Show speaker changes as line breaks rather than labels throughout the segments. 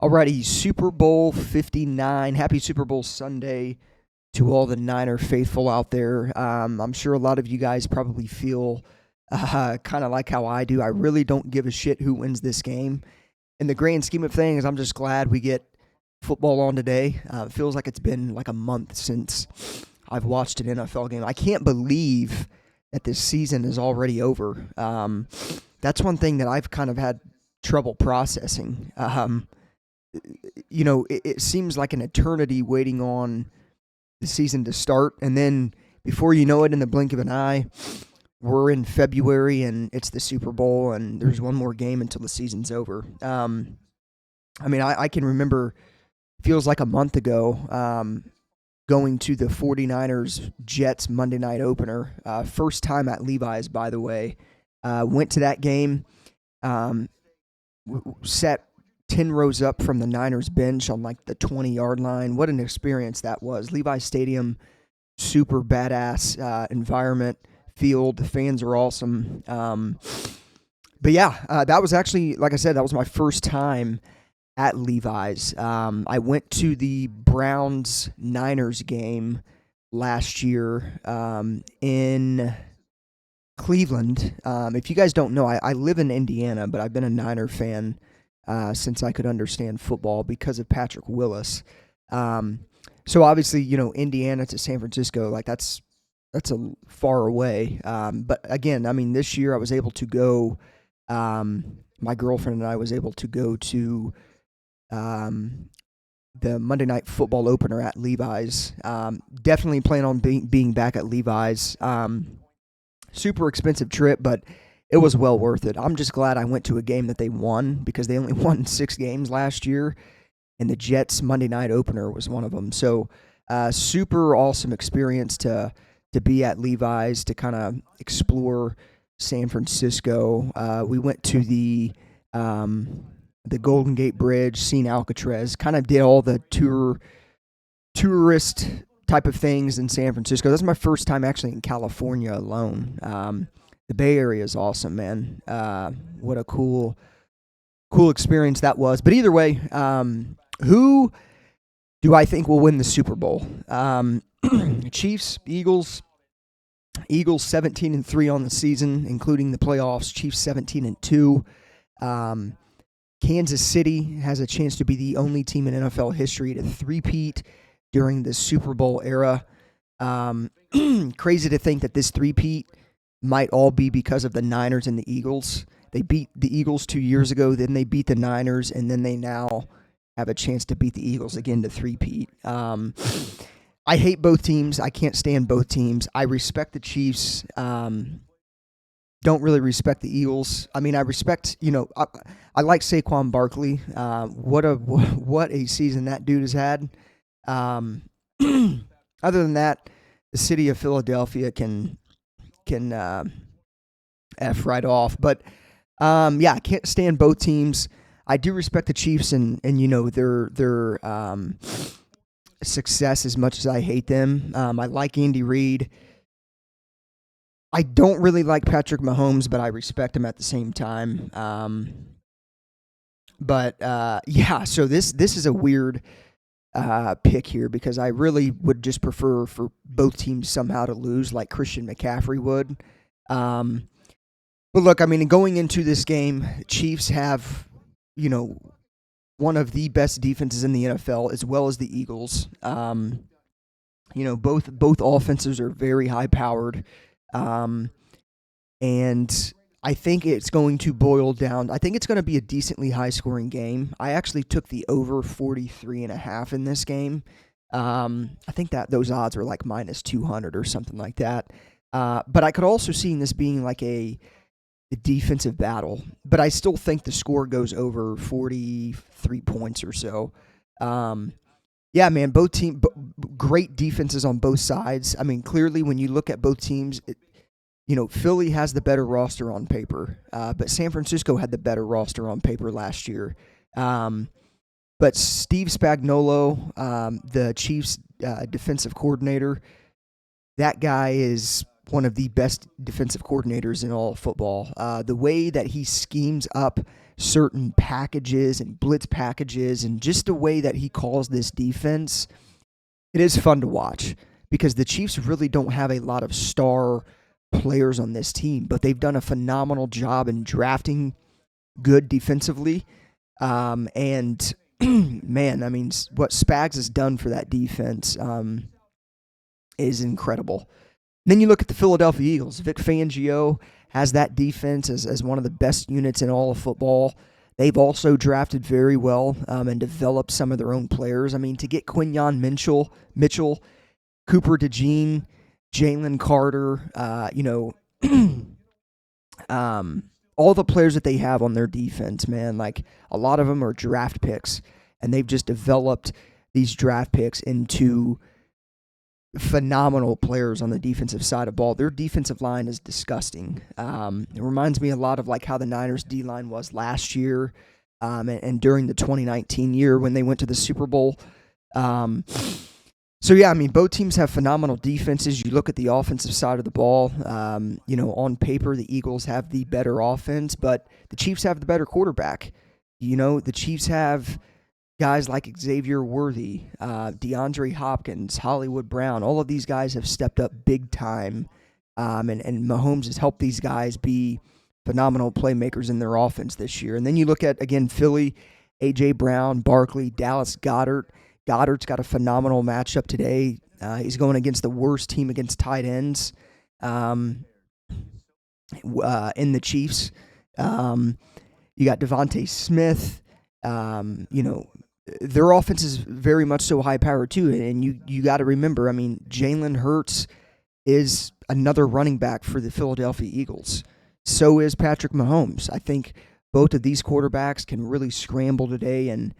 Alrighty, Super Bowl 59. Happy Super Bowl Sunday to all the Niner faithful out there. I'm sure a lot of you guys probably feel kind of like how I do. I really don't give a shit who wins this game. In the grand scheme of things, I'm just glad we get football on today. It feels like it's been like a month since I've watched an NFL game. I can't believe that this season is already over. That's one thing that I've kind of had trouble processing. It seems like an eternity waiting on the season to start. And then before you know it, in the blink of an eye, we're in February and it's the Super Bowl and there's one more game until the season's over. I can remember, feels like a month ago, going to the 49ers Jets Monday night opener. First time at Levi's, by the way. Went to that game, sat 10 rows up from the Niners bench on like the 20-yard line. What an experience that was. Levi's Stadium, super badass environment, field. The fans are awesome. That was actually, like I said, that was my first time at Levi's. I went to the Browns-Niners game last year in Cleveland. If you guys don't know, I live in Indiana, but I've been a Niner fan since I could understand football because of Patrick Willis. So obviously, Indiana to San Francisco, like that's a far away. But again, this year I was able to go. My girlfriend and I was able to go to the Monday Night Football opener at Levi's. Definitely plan on being back at Levi's. Super expensive trip, but it was well worth it. I'm just glad I went to a game that they won because they only won 6 games last year, and the Jets Monday night opener was one of them. So super awesome experience to be at Levi's, to kind of explore San Francisco. We went to the Golden Gate Bridge, seen Alcatraz, kind of did all the tourist type of things in San Francisco. That's my first time actually in California alone. The Bay Area is awesome, man. What a cool experience that was. But either way, who do I think will win the Super Bowl? Chiefs, Eagles. Eagles 17-3 on the season, including the playoffs. Chiefs 17-2. Kansas City has a chance to be the only team in NFL history to three-peat during the Super Bowl era. Crazy to think that this three-peat might all be because of the Niners and the Eagles. They beat the Eagles 2 years ago, then they beat the Niners, and then they now have a chance to beat the Eagles again to three-peat. I hate both teams. I can't stand both teams. I respect the Chiefs. Don't really respect the Eagles. I respect, I like Saquon Barkley. What a season that dude has had. Other than that, the city of Philadelphia can F right off. But I can't stand both teams. I do respect the Chiefs and their success as much as I hate them. I like Andy Reid. I don't really like Patrick Mahomes, but I respect him at the same time. So this is a weird pick here because I really would just prefer for both teams somehow to lose, like Christian McCaffrey would. But look, going into this game, Chiefs have, one of the best defenses in the NFL, as well as the Eagles. Both offenses are very high powered. And I think it's going to boil down. I think it's going to be a decently high-scoring game. I actually took the over 43.5 in this game. I think that those odds are like minus 200 or something like that. But I could also see this being like a defensive battle. But I still think the score goes over 43 points or so. Man, both teams, great defenses on both sides. Clearly when you look at both teams, Philly has the better roster on paper, but San Francisco had the better roster on paper last year. But Steve Spagnuolo, the Chiefs' defensive coordinator, that guy is one of the best defensive coordinators in all of football. The way that he schemes up certain packages and blitz packages and just the way that he calls this defense, it is fun to watch because the Chiefs really don't have a lot of star players on this team, but they've done a phenomenal job in drafting good defensively. And man, I mean, what Spags has done for that defense is incredible. Then you look at the Philadelphia Eagles. Vic Fangio has that defense as one of the best units in all of football. They've also drafted very well and developed some of their own players. I mean, to get Quinyon Mitchell, Cooper DeJean, Jalen Carter, all the players that they have on their defense, man, like a lot of them are draft picks, and they've just developed these draft picks into phenomenal players on the defensive side of ball. Their defensive line is disgusting. It reminds me a lot of like how the Niners D-line was last year and during the 2019 year when they went to the Super Bowl. So, yeah, I mean, both teams have phenomenal defenses. You look at the offensive side of the ball, on paper, the Eagles have the better offense, but the Chiefs have the better quarterback. The Chiefs have guys like Xavier Worthy, DeAndre Hopkins, Hollywood Brown. All of these guys have stepped up big time, and Mahomes has helped these guys be phenomenal playmakers in their offense this year. And then you look at, again, Philly, A.J. Brown, Barkley, Dallas Goedert. Goddard's got a phenomenal matchup today. He's going against the worst team against tight ends in the Chiefs. You got Devontae Smith. Their offense is very much so high-powered too, and you got to remember, I mean, Jalen Hurts is another running back for the Philadelphia Eagles. So is Patrick Mahomes. I think both of these quarterbacks can really scramble today and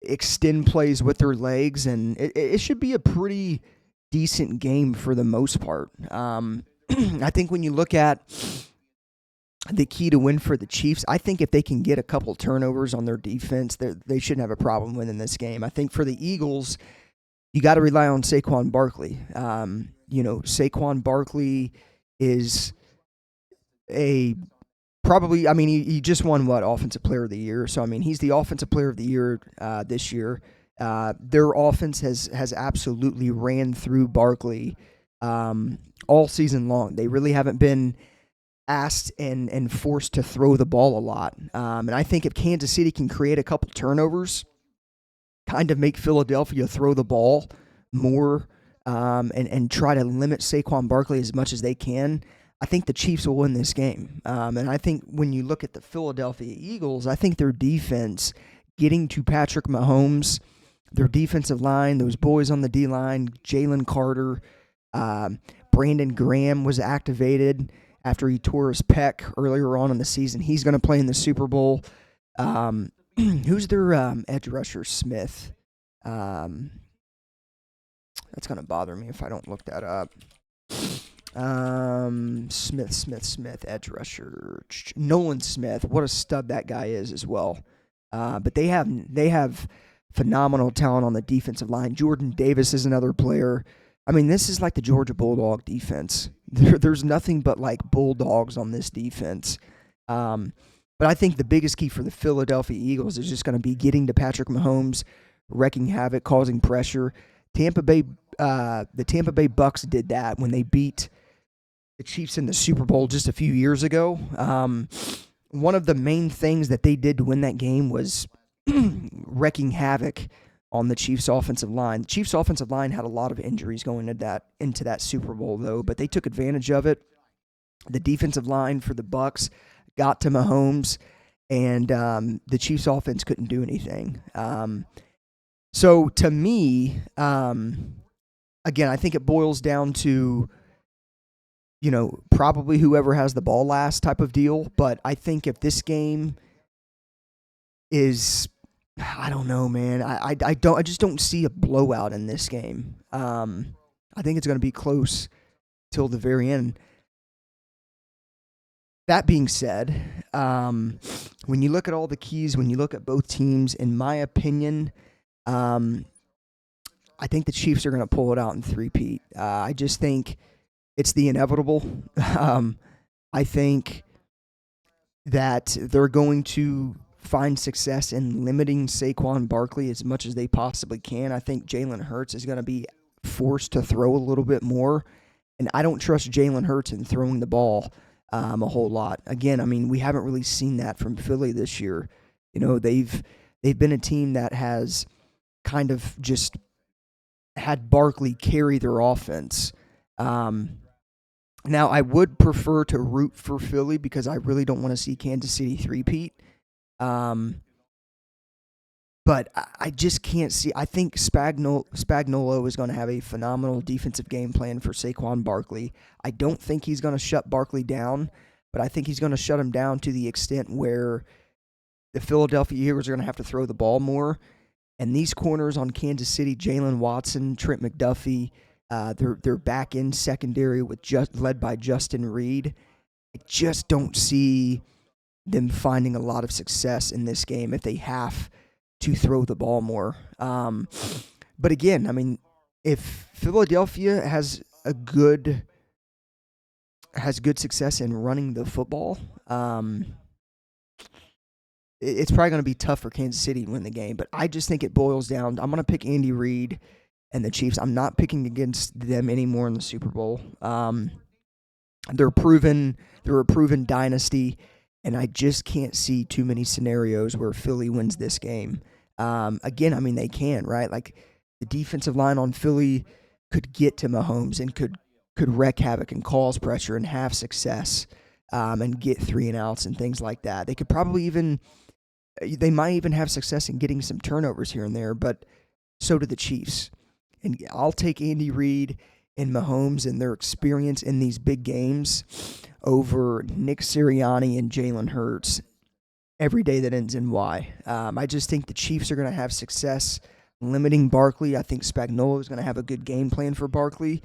extend plays with their legs, and it should be a pretty decent game for the most part. I think when you look at the key to win for the Chiefs, I think if they can get a couple turnovers on their defense, they shouldn't have a problem winning this game. I think for the Eagles, you got to rely on Saquon Barkley. Saquon Barkley is probably, I mean, he just won, Offensive Player of the Year. So, I mean, he's the Offensive Player of the Year this year. Their offense has absolutely ran through Barkley all season long. They really haven't been asked and forced to throw the ball a lot. And I think if Kansas City can create a couple turnovers, kind of make Philadelphia throw the ball more and try to limit Saquon Barkley as much as they can, I think the Chiefs will win this game. And I think when you look at the Philadelphia Eagles, I think their defense, getting to Patrick Mahomes, their defensive line, those boys on the D-line, Jalen Carter, Brandon Graham was activated after he tore his pec earlier on in the season. He's going to play in the Super Bowl. Who's their edge rusher? Smith. That's going to bother me if I don't look that up. Smith, edge rusher. Nolan Smith. What a stud that guy is as well. But they have phenomenal talent on the defensive line. Jordan Davis is another player. I mean, this is like the Georgia Bulldog defense. There's nothing but like Bulldogs on this defense. But I think the biggest key for the Philadelphia Eagles is just going to be getting to Patrick Mahomes, wrecking havoc, causing pressure. The Tampa Bay Bucks did that when they beat the Chiefs in the Super Bowl just a few years ago. One of the main things that they did to win that game was wrecking havoc on the Chiefs' offensive line. The Chiefs' offensive line had a lot of injuries going into that Super Bowl, though, but they took advantage of it. The defensive line for the Bucks got to Mahomes, and the Chiefs' offense couldn't do anything. So to me, again, I think it boils down to, probably whoever has the ball last type of deal. But I think if this game is, I don't know, man. I just don't see a blowout in this game. I think it's going to be close till the very end. That being said, when you look at all the keys, when you look at both teams, in my opinion, I think the Chiefs are going to pull it out in three-peat. I just think it's the inevitable. I think that they're going to find success in limiting Saquon Barkley as much as they possibly can. I think Jalen Hurts is going to be forced to throw a little bit more, and I don't trust Jalen Hurts in throwing the ball a whole lot. Again, I mean, we haven't really seen that from Philly this year. You know, they've been a team that has kind of just had Barkley carry their offense. Now, I would prefer to root for Philly because I really don't want to see Kansas City three-peat. Um, but I just can't see. I think Spagnuolo is going to have a phenomenal defensive game plan for Saquon Barkley. I don't think he's going to shut Barkley down, but I think he's going to shut him down to the extent where the Philadelphia Eagles are going to have to throw the ball more. And these corners on Kansas City, Jalen Watson, Trent McDuffie, they're back in secondary with led by Justin Reed. I just don't see them finding a lot of success in this game if they have to throw the ball more. But again, I mean, if Philadelphia has good success in running the football, it's probably going to be tough for Kansas City to win the game. But I just think it boils down. I'm going to pick Andy Reid and the Chiefs. I'm not picking against them anymore in the Super Bowl. They're a proven dynasty, and I just can't see too many scenarios where Philly wins this game. Again, I mean, they can, right? Like, the defensive line on Philly could get to Mahomes and could wreak havoc and cause pressure and have success and get 3-and-outs and things like that. They could probably they might even have success in getting some turnovers here and there, but so do the Chiefs. And I'll take Andy Reid and Mahomes and their experience in these big games over Nick Sirianni and Jalen Hurts every day that ends in Y. I just think the Chiefs are going to have success limiting Barkley. I think Spagnuolo is going to have a good game plan for Barkley.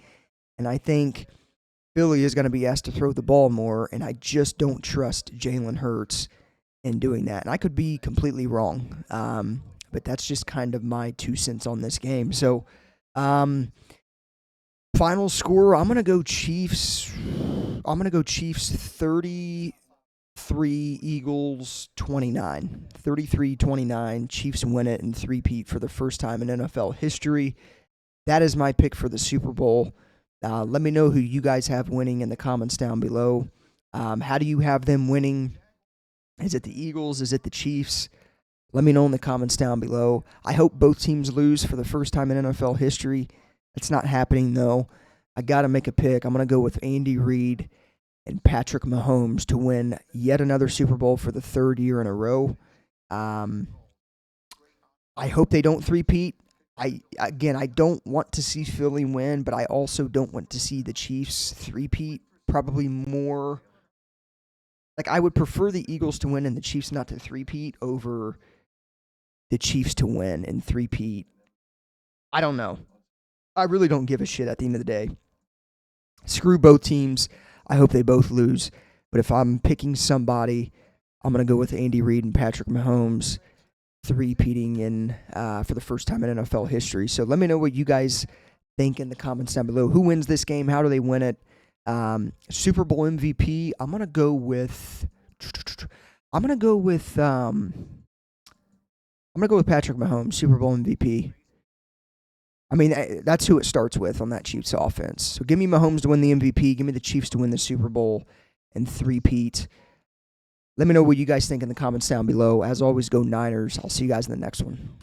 And I think Philly is going to be asked to throw the ball more, and I just don't trust Jalen Hurts in doing that. And I could be completely wrong, but that's just kind of my 2 cents on this game. So, final score, I'm going to go Chiefs. I'm going to go Chiefs 33, Eagles 29. 33-29, Chiefs win it and three-peat for the first time in NFL history. That is my pick for the Super Bowl. Let me know who you guys have winning in the comments down below. How do you have them winning? Is it the Eagles? Is it the Chiefs? Let me know in the comments down below. I hope both teams lose for the first time in NFL history. It's not happening, though. I got to make a pick. I'm going to go with Andy Reid and Patrick Mahomes to win yet another Super Bowl for the 3rd year in a row. I hope they don't three-peat. I don't want to see Philly win, but I also don't want to see the Chiefs three-peat. Probably more. Like, I would prefer the Eagles to win and the Chiefs not to three-peat over the Chiefs to win and three-peat. I don't know. I really don't give a shit at the end of the day. Screw both teams. I hope they both lose. But if I'm picking somebody, I'm going to go with Andy Reid and Patrick Mahomes three-peating in for the first time in NFL history. So let me know what you guys think in the comments down below. Who wins this game? How do they win it? Super Bowl MVP. I'm gonna go with Patrick Mahomes, Super Bowl MVP. I mean, that's who it starts with on that Chiefs offense. So give me Mahomes to win the MVP. Give me the Chiefs to win the Super Bowl and three-peat. Let me know what you guys think in the comments down below. As always, go Niners. I'll see you guys in the next one.